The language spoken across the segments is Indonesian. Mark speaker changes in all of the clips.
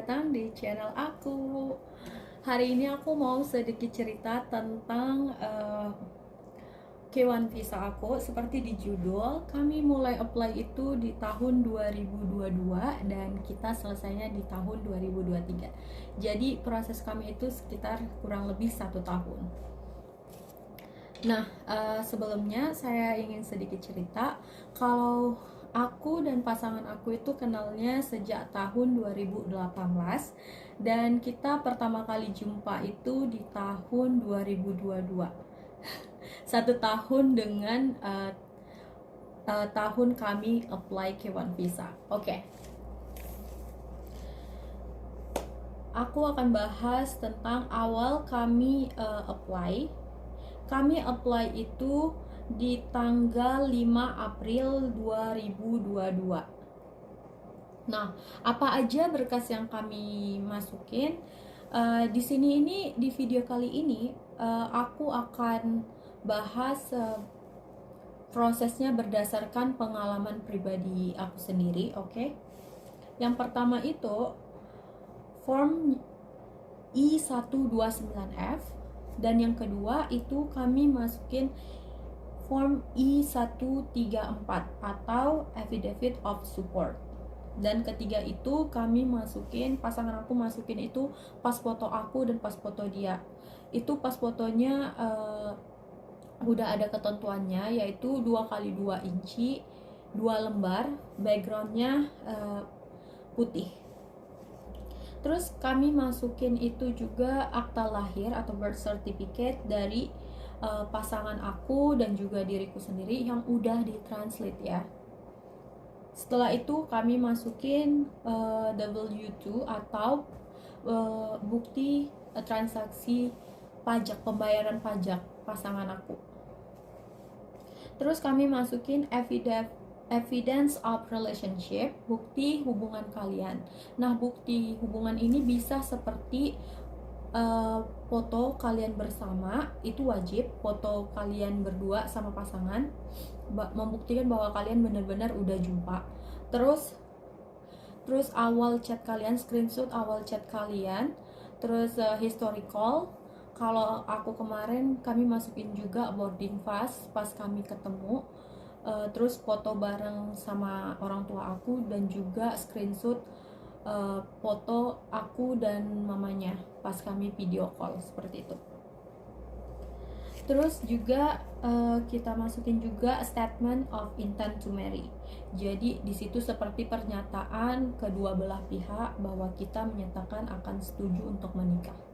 Speaker 1: datang di channel aku. Hari ini aku mau sedikit cerita tentang K1 visa aku. Seperti di judul, kami mulai apply itu di tahun 2022 dan kita selesainya di tahun 2023. Jadi proses kami itu sekitar kurang lebih 1 tahun. Nah, sebelumnya saya ingin sedikit cerita kalau aku dan pasangan aku itu kenalnya sejak tahun 2018 dan kita pertama kali jumpa itu di tahun 2022. 1 tahun dengan tahun kami apply K1 visa. Oke. Aku akan bahas tentang awal kami apply. Kami apply itu di tanggal 5 April 2022. Nah, apa aja berkas yang kami masukin? Di sini ini di video kali ini aku akan bahas prosesnya berdasarkan pengalaman pribadi aku sendiri, oke? Yang pertama itu form I-129F. Dan yang kedua itu kami masukin form I-134 atau Affidavit of Support. Dan ketiga itu kami masukin, pasangan aku masukin itu pas foto aku dan pas foto dia. Itu pas fotonya udah ada ketentuannya, yaitu 2x2 inci, 2 lembar, backgroundnya putih. Terus kami masukin itu juga akta lahir atau birth certificate dari pasangan aku dan juga diriku sendiri yang udah ditranslate ya. Setelah itu kami masukin W2 atau bukti transaksi pajak, pembayaran pajak pasangan aku. Terus kami masukin evidence of relationship, bukti hubungan kalian. Nah, bukti hubungan ini bisa seperti foto kalian bersama, itu wajib. Foto kalian berdua sama pasangan membuktikan bahwa kalian benar-benar udah jumpa. Terus awal chat kalian, screenshot awal chat kalian. Terus historical. Kalau aku kemarin kami masukin juga boarding pass pas kami ketemu. Terus foto bareng sama orang tua aku dan juga screenshot foto aku dan mamanya pas kami video call, seperti itu. Terus juga kita masukin juga statement of intent to marry. Jadi di situ seperti pernyataan kedua belah pihak bahwa kita menyatakan akan setuju untuk menikah.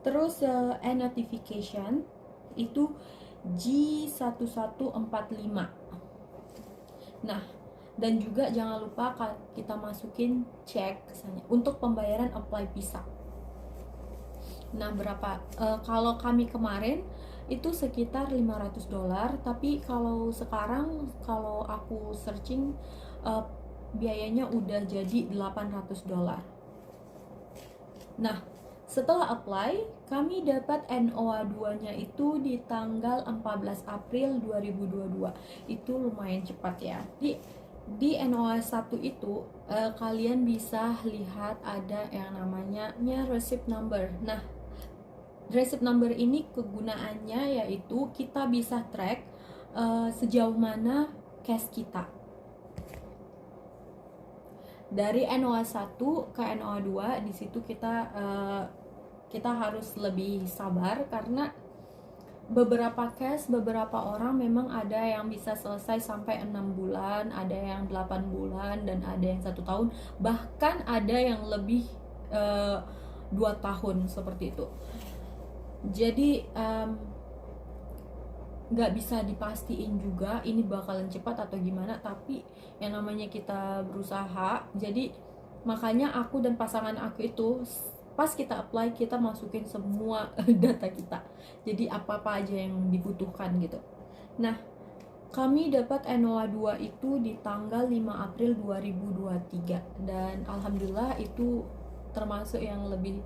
Speaker 1: Terus notification itu G1145. Nah, dan juga jangan lupa kita masukin cek kesannya untuk pembayaran apply visa. Nah, berapa? Kalau kami kemarin itu sekitar $500, tapi kalau sekarang kalau aku searching biayanya udah jadi $800. Nah, setelah apply, kami dapat NOA 2-nya itu di tanggal 14 April 2022. Itu lumayan cepat ya. Di NOA 1 itu kalian bisa lihat ada yang namanya receipt number. Nah, receipt number ini kegunaannya yaitu kita bisa track sejauh mana cash kita. Dari NOA 1 ke NOA 2 di situ kita harus lebih sabar karena beberapa case, beberapa orang memang ada yang bisa selesai sampai 6 bulan, ada yang 8 bulan, dan ada yang 1 tahun, bahkan ada yang lebih 2 tahun seperti itu. Jadi nggak bisa dipastiin juga ini bakalan cepat atau gimana, tapi yang namanya kita berusaha. Jadi makanya aku dan pasangan aku itu pas kita apply kita masukin semua data kita, jadi apa-apa aja yang dibutuhkan gitu. Nah, kami dapat NOA 2 itu di tanggal 5 April 2023 dan alhamdulillah itu termasuk yang lebih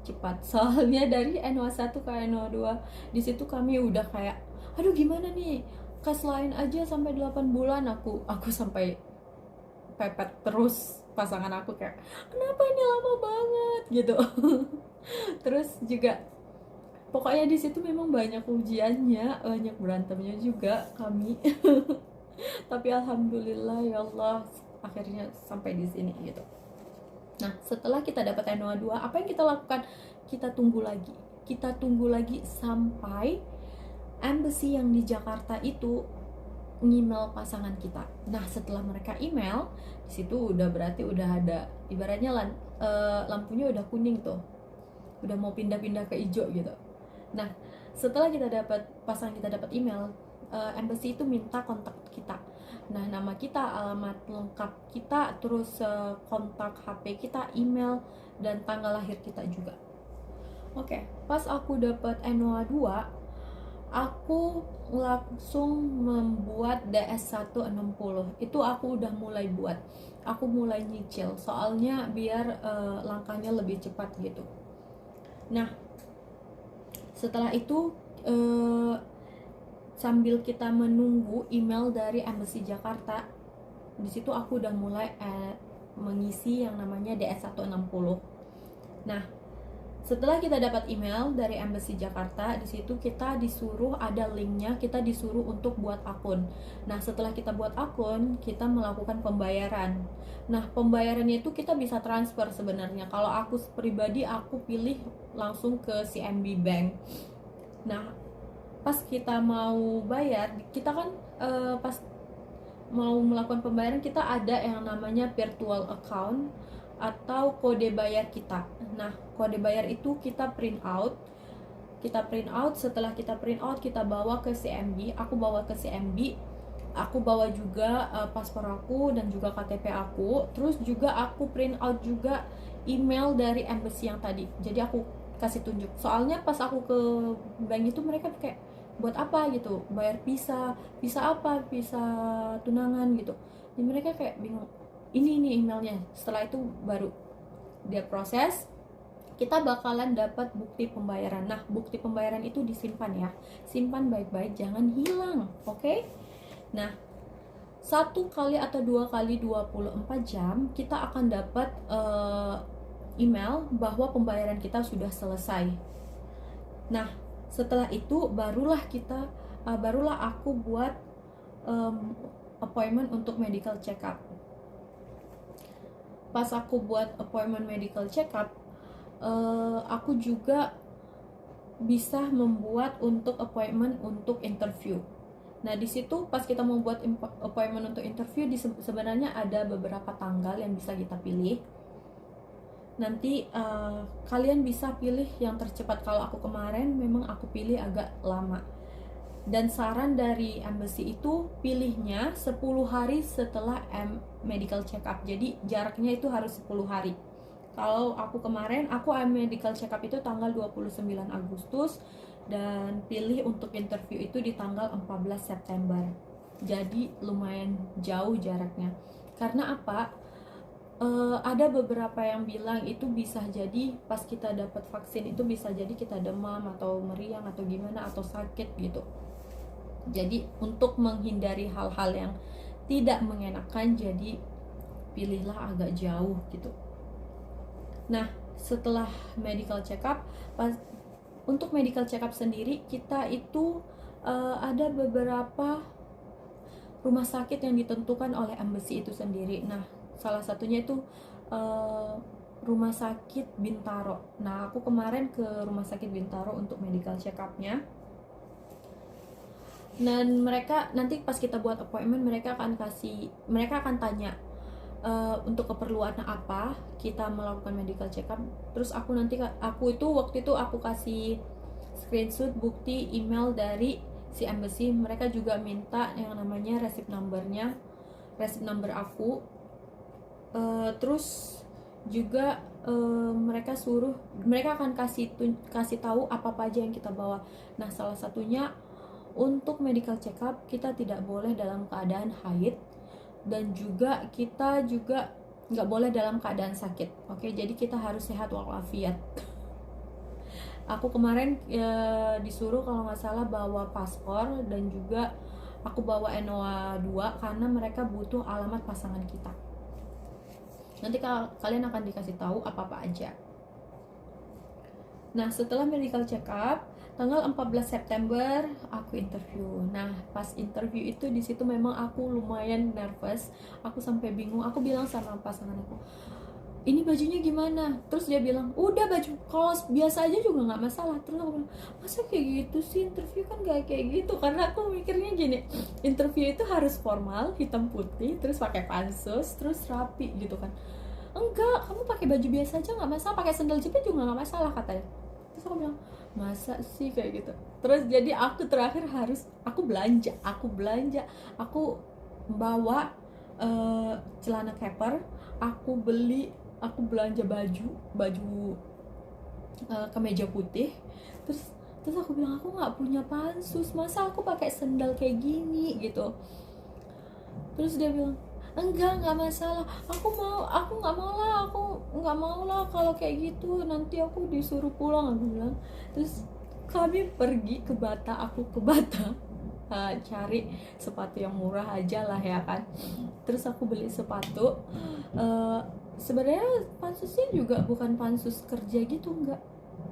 Speaker 1: cepat. Soalnya dari NOA 1 ke NOA 2 di situ kami udah kayak aduh gimana nih, kas lain aja sampai 8 bulan aku sampai pepet terus pasangan aku kayak, kenapa ini lama banget gitu. Terus juga pokoknya di situ memang banyak ujiannya, banyak berantemnya juga kami. Tapi alhamdulillah ya Allah, akhirnya sampai di sini gitu. Nah, setelah kita dapat NOA 2, apa yang kita lakukan? Kita tunggu lagi. Kita tunggu lagi sampai embassy yang di Jakarta itu email pasangan kita. Nah, setelah mereka email, di situ udah berarti udah ada ibaratnya lampunya udah kuning tuh. Udah mau pindah-pindah ke hijau gitu. Nah, setelah pasangan kita dapat email, embassy itu minta kontak kita. Nah, nama kita, alamat lengkap kita, terus kontak HP kita, email, dan tanggal lahir kita juga. Oke, pas aku dapat NOA 2, aku langsung membuat DS160. Itu aku udah mulai buat. Aku mulai nyicil, soalnya biar langkahnya lebih cepat gitu. Nah, setelah itu sambil kita menunggu email dari Embassy Jakarta, di situ aku udah mulai mengisi yang namanya DS160. Nah, setelah kita dapat email dari Embassy Jakarta, di situ kita disuruh, ada linknya, kita disuruh untuk buat akun. Nah, setelah kita buat akun, kita melakukan pembayaran. Nah, pembayarannya itu kita bisa transfer sebenarnya. Kalau aku pribadi, aku pilih langsung ke CMB Bank. Nah, pas kita mau bayar, kita kan pas mau melakukan pembayaran, kita ada yang namanya virtual account atau kode bayar kita. Nah, kode bayar itu kita print out. Setelah kita print out, kita bawa ke CMB. Aku bawa ke CMB. Aku bawa juga paspor aku dan juga KTP aku. Terus juga aku print out juga email dari embassy yang tadi. Jadi aku kasih tunjuk. Soalnya pas aku ke bank itu mereka kayak, buat apa gitu, bayar visa apa, visa tunangan gitu. Jadi mereka kayak bingung, ini emailnya. Setelah itu baru dia proses, kita bakalan dapat bukti pembayaran. Nah, bukti pembayaran itu disimpan ya, simpan baik-baik, jangan hilang, oke? Nah, 1 kali atau 2 kali 24 jam kita akan dapat email bahwa pembayaran kita sudah selesai. Nah, setelah itu barulah aku buat appointment untuk medical check up. Pas aku buat appointment medical check up, aku juga bisa membuat untuk appointment untuk interview. Nah, di situ pas kita mau buat appointment untuk interview, sebenarnya ada beberapa tanggal yang bisa kita pilih. Nanti kalian bisa pilih yang tercepat. Kalau aku kemarin memang aku pilih agak lama. Dan saran dari embassy itu pilihnya 10 hari setelah medical check up. Jadi jaraknya itu harus 10 hari. Kalau aku kemarin, aku medical check up itu tanggal 29 Agustus dan pilih untuk interview itu di tanggal 14 September. Jadi lumayan jauh jaraknya. Karena apa? Ada beberapa yang bilang itu bisa jadi pas kita dapat vaksin itu bisa jadi kita demam atau meriang atau gimana atau sakit gitu. Jadi untuk menghindari hal-hal yang tidak mengenakan, jadi pilihlah agak jauh gitu. Nah, setelah medical check up, untuk medical check up sendiri kita itu ada beberapa rumah sakit yang ditentukan oleh embassy itu sendiri. Nah, salah satunya itu rumah sakit Bintaro. Nah, aku kemarin ke rumah sakit Bintaro untuk medical check up-nya. Dan mereka nanti pas kita buat appointment, mereka akan tanya untuk keperluan apa kita melakukan medical check up. Terus waktu itu aku kasih screenshot bukti email dari si embassy. Mereka juga minta yang namanya receipt number aku. Terus juga mereka akan kasih tahu apa aja yang kita bawa. Nah, salah satunya untuk medical check up kita tidak boleh dalam keadaan haid, dan juga kita juga nggak boleh dalam keadaan sakit. Oke, jadi kita harus sehat walafiat. Aku kemarin disuruh kalau nggak salah bawa paspor, dan juga aku bawa NOA 2 karena mereka butuh alamat pasangan kita. Nanti kalian akan dikasih tahu apa-apa aja. Nah, setelah medical check up, tanggal 14 September aku interview. Nah, pas interview itu di situ memang aku lumayan nervous. Aku sampai bingung. Aku bilang sama pasangan aku, ini bajunya gimana? Terus dia bilang, udah baju kaos biasa aja juga nggak masalah. Terus aku bilang, masa kayak gitu sih, interview kan nggak kayak gitu. Karena aku mikirnya gini, interview itu harus formal, hitam putih, terus pakai pansus, terus rapi gitu kan. Enggak, kamu pakai baju biasa aja nggak masalah, pakai sandal jepit juga nggak masalah katanya. Terus aku bilang, masa sih kayak gitu. Terus jadi aku terakhir harus aku belanja, aku bawa celana keper, aku belanja baju kemeja putih. Terus aku bilang, aku nggak punya pansus, masa aku pakai sandal kayak gini gitu. Terus dia bilang, enggak masalah, aku nggak mau lah kalau kayak gitu, nanti aku disuruh pulang, aku bilang. Terus kami pergi ke Bata, cari sepatu yang murah aja lah ya kan. Terus aku beli sepatu, sebenarnya pansusnya juga bukan pansus kerja gitu, enggak,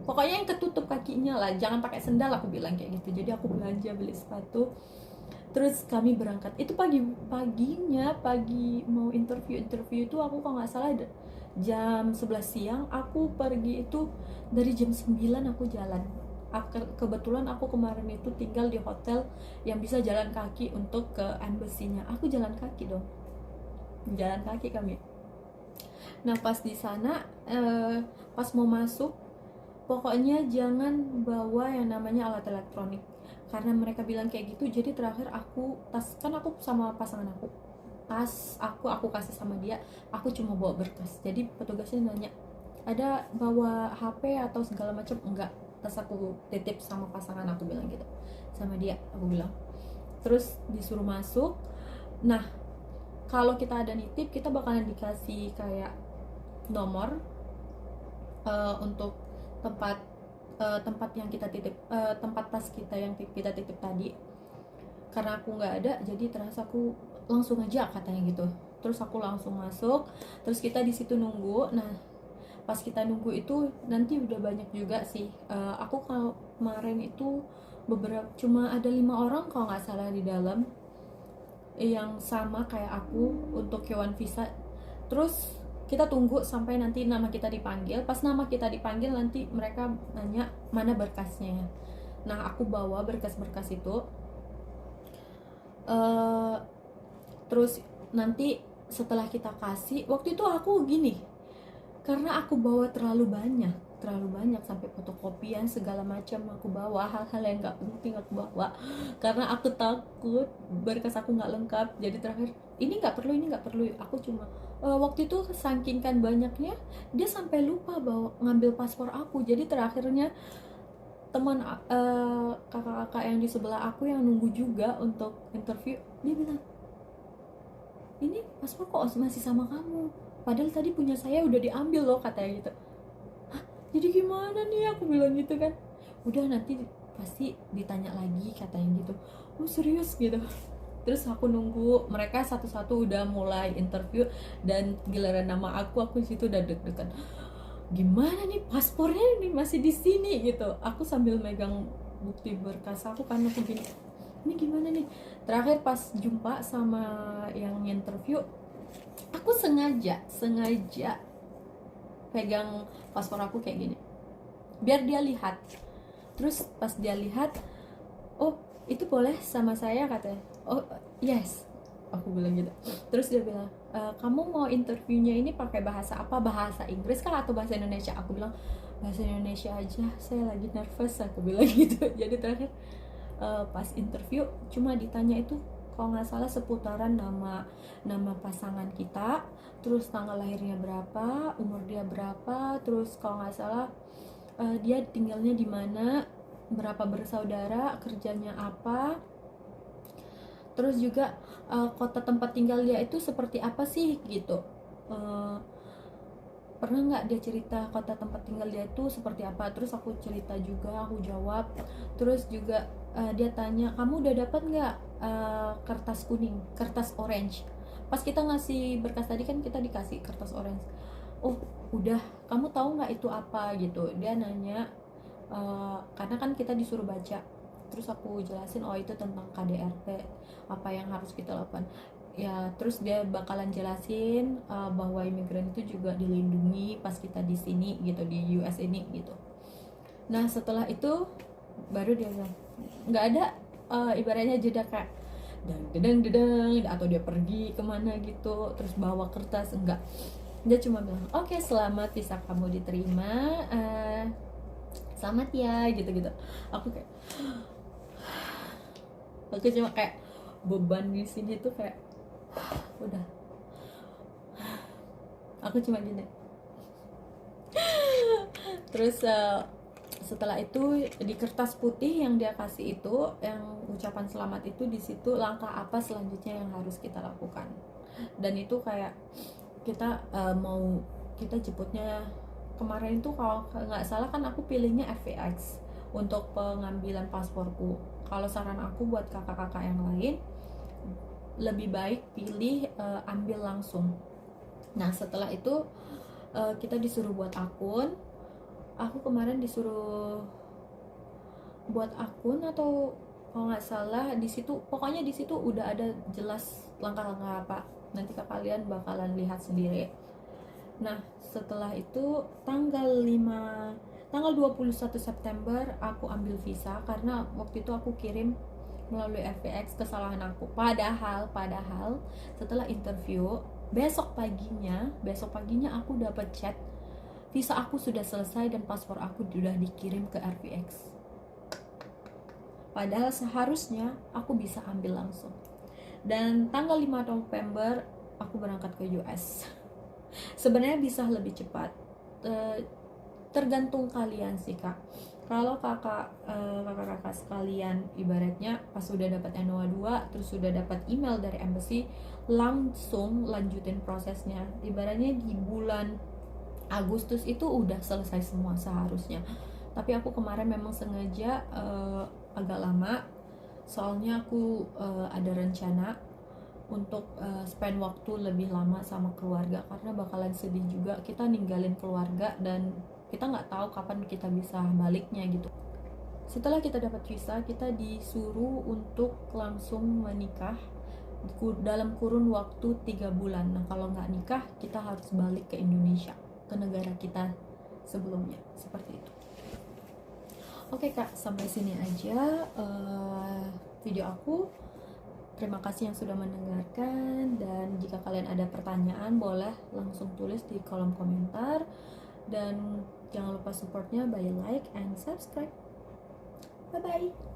Speaker 1: pokoknya yang ketutup kakinya lah, jangan pakai sendal, aku bilang kayak gitu. Jadi aku belanja beli sepatu. Terus kami berangkat itu pagi mau interview itu aku kalau nggak salah jam 11 siang. Aku pergi itu dari jam 9 aku jalan. Kebetulan aku kemarin itu tinggal di hotel yang bisa jalan kaki untuk ke embassy-nya. Aku jalan kaki dong, jalan kaki kami. Nah pas di sana, pas mau masuk, pokoknya jangan bawa yang namanya alat elektronik, karena mereka bilang kayak gitu. Jadi terakhir aku sama pasangan aku, aku kasih sama dia, aku cuma bawa berkas. Jadi petugasnya nanya, ada bawa HP atau segala macam? Enggak. Tas aku titip sama pasangan, aku bilang gitu sama dia, aku bilang. Terus disuruh masuk. Nah kalau kita ada nitip, kita bakalan dikasih kayak nomor untuk tempat yang kita titip, tempat tas kita yang kita titip tadi. Karena aku nggak ada, jadi terasa aku langsung aja katanya gitu. Terus aku langsung masuk, terus kita di situ nunggu. Nah pas kita nunggu itu nanti udah banyak juga sih. Aku kemarin itu cuma ada 5 orang kalau nggak salah di dalam, yang sama kayak aku untuk K1 visa. Terus kita tunggu sampai nanti nama kita dipanggil. Pas nama kita dipanggil nanti mereka nanya mana berkasnya. Nah aku bawa berkas-berkas itu. Terus nanti setelah kita kasih, waktu itu aku gini, karena aku bawa terlalu banyak sampai fotokopian segala macam aku bawa, hal-hal yang nggak penting aku bawa karena aku takut berkas aku nggak lengkap. Jadi terakhir ini nggak perlu, aku cuma waktu itu saking kan banyaknya, dia sampai lupa bawa ngambil paspor aku. Jadi terakhirnya teman kakak-kakak yang di sebelah aku yang nunggu juga untuk interview, dia bilang, ini paspor kok masih sama kamu, padahal tadi punya saya udah diambil loh, katanya gitu. Hah, jadi gimana nih, aku bilang gitu kan. Udah nanti pasti ditanya lagi, katanya gitu. Oh serius gitu. Terus aku nunggu mereka satu-satu udah mulai interview, dan giliran nama aku situ udah deg-degan. Gimana nih paspornya nih masih di sini gitu. Aku sambil megang bukti berkas aku kan, aku gini, ini gimana nih. Terakhir pas jumpa sama yang interview, aku sengaja pegang paspor aku kayak gini biar dia lihat. Terus pas dia lihat, oh itu boleh sama saya, katanya. Oh yes, aku bilang gitu. Terus dia bilang, kamu mau interviewnya ini pakai bahasa apa, bahasa Inggris kah atau bahasa Indonesia? Aku bilang bahasa Indonesia aja, saya lagi nervous, aku bilang gitu. Jadi terakhir pas interview cuma ditanya itu kalau nggak salah seputaran nama pasangan kita, terus tanggal lahirnya berapa, umur dia berapa, terus kalau nggak salah dia tinggalnya di mana, berapa bersaudara, kerjanya apa, terus juga kota tempat tinggal dia itu seperti apa sih gitu. Pernah nggak dia cerita kota tempat tinggal dia itu seperti apa. Terus aku cerita juga, aku jawab. Terus juga dia tanya, kamu udah dapat nggak kertas kuning, kertas orange. pas kita ngasih berkas tadi kan kita dikasih kertas orange. Oh udah, kamu tahu nggak itu apa gitu, dia nanya. Karena kan kita disuruh baca, terus aku jelasin oh itu tentang KDRT, apa yang harus kita lakukan ya. Terus dia bakalan jelasin bahwa imigran itu juga dilindungi pas kita di sini gitu, di US ini gitu. Nah setelah itu baru dia bilang, nggak ada ibaratnya jeda kayak dedeng dedeng atau dia pergi kemana gitu terus bawa kertas, enggak. Dia cuma bilang oke, selamat visa kamu diterima, selamat ya gitu-gitu. Aku kayak aku cuma kayak beban di sini tuh kayak udah, aku cuma gini. Terus setelah itu di kertas putih yang dia kasih itu, yang ucapan selamat itu, di situ langkah apa selanjutnya yang harus kita lakukan. Dan itu kayak kita mau kita jemputnya kemarin itu kalau nggak salah kan aku pilihnya FVX untuk pengambilan pasporku. Kalau saran aku buat kakak-kakak yang lain, lebih baik pilih ambil langsung. Nah setelah itu kita disuruh buat akun. Aku kemarin disuruh buat akun atau kalau nggak salah di situ, pokoknya di situ udah ada jelas langkah-langkah apa. Nanti kalian bakalan lihat sendiri. Nah setelah itu tanggal 21 September aku ambil visa, karena waktu itu aku kirim melalui FVX, kesalahan aku. Padahal setelah interview besok paginya aku dapat chat visa aku sudah selesai dan paspor aku sudah dikirim ke RVX. Padahal seharusnya aku bisa ambil langsung. Dan tanggal 5 November aku berangkat ke US. Sebenarnya bisa lebih cepat, tergantung kalian sih kak. Kalau kakak-kakak sekalian ibaratnya pas sudah dapat NOA 2 terus sudah dapat email dari embassy, langsung lanjutin prosesnya. Ibaratnya di bulan Agustus itu udah selesai semua seharusnya. Tapi aku kemarin memang sengaja agak lama, soalnya aku ada rencana untuk spend waktu lebih lama sama keluarga, karena bakalan sedih juga kita ninggalin keluarga dan kita nggak tahu kapan kita bisa baliknya gitu. Setelah kita dapat visa, kita disuruh untuk langsung menikah dalam kurun waktu 3 bulan. Nah kalau nggak nikah kita harus balik ke Indonesia, ke negara kita sebelumnya, seperti itu. Oke kak, sampai sini aja video aku. Terima kasih yang sudah mendengarkan, dan jika kalian ada pertanyaan boleh langsung tulis di kolom komentar, dan jangan lupa supportnya by like and subscribe. Bye bye.